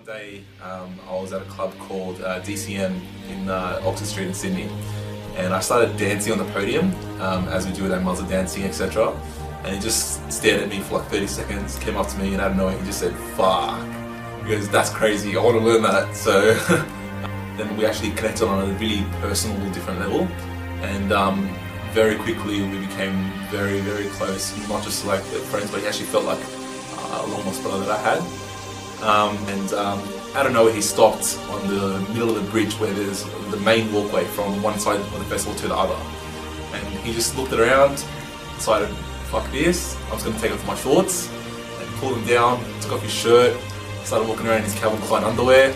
One day I was at a club called DCM in Oxford Street in Sydney, and I started dancing on the podium as we do with our muzzle dancing, etc. And he just stared at me for like 30 seconds, came up to me, and out of nowhere he just said, "Fuck." He goes, "That's crazy, I want to learn that." So then we actually connected on a really personal, different level, and very quickly we became very, very close. Not just like friends, but he actually felt like a long lost brother that I had. Out of nowhere he stopped on the middle of the bridge where there's the main walkway from one side of the festival to the other. And he just looked around, decided, fuck this, I'm just going to take off my shorts, and pulled him down, took off his shirt, started walking around in his Calvin Klein underwear.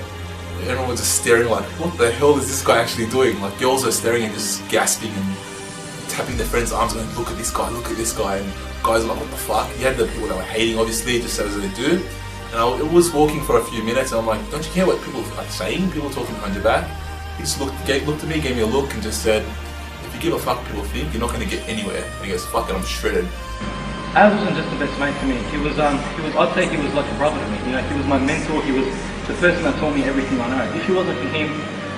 Everyone was just staring like, what the hell is this guy actually doing? Like, girls are staring and just gasping and tapping their friends' arms going, look at this guy, look at this guy. And guys are like, what the fuck? You had the people that were hating, obviously, just as they do. And I was walking for a few minutes and I'm like, don't you care what people are saying? People talking behind your back. He just looked at me, gave me a look and just said, if you give a fuck what people think, you're not going to get anywhere. And he goes, fuck it, I'm shredded. Az wasn't just the best mate to me. I'd say he was like a brother to me. You know, he was my mentor. He was the person that taught me everything I know. If it wasn't for him,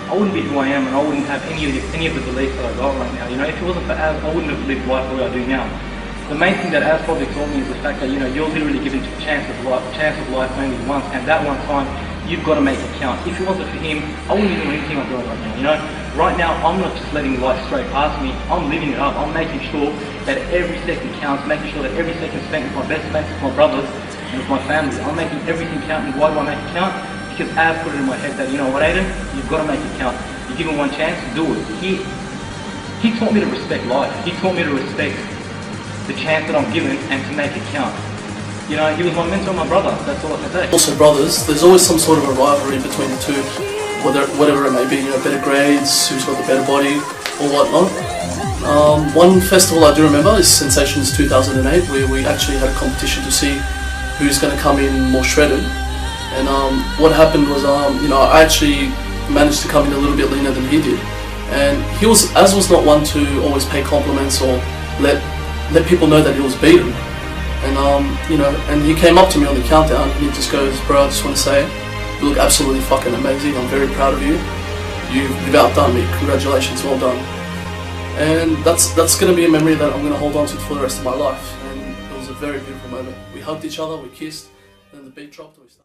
I wouldn't be who I am, and I wouldn't have any of the beliefs that I got right now. You know, if it wasn't for Az, I wouldn't have lived life the way I do now. The main thing that Az probably taught me is the fact that, you know, you're literally given a chance of life only once, and that one time you've got to make it count. If it wasn't for him, I wouldn't be doing anything I'm doing right now. You know, right now I'm not just letting life stray past me. I'm living it up. I'm making sure that every second counts, making sure that every second spent with my best mates, with my brothers, and with my family. I'm making everything count. And why do I make it count? Because Az put it in my head that, you know what, Aiden, you've got to make it count. You're given one chance, do it. He taught me to respect life. He taught me to respect the chance that I'm given and to make it count. You know, he was my mentor and my brother, that's all I can say. Also brothers, there's always some sort of a rivalry between the two, whatever it may be, you know, better grades, who's got the better body, or whatnot. One festival I do remember is Sensations 2008, where we actually had a competition to see who's going to come in more shredded. And what happened was, you know, I actually managed to come in a little bit leaner than he did. And Az was not one to always pay compliments or let people know that he was beaten. And you know, and he came up to me on the countdown and he just goes, "Bro, I just want to say, you look absolutely fucking amazing. I'm very proud of you. You've outdone me. Congratulations, well done." And that's going to be a memory that I'm going to hold on to for the rest of my life. And it was a very beautiful moment. We hugged each other, we kissed, and then the beat dropped and we started.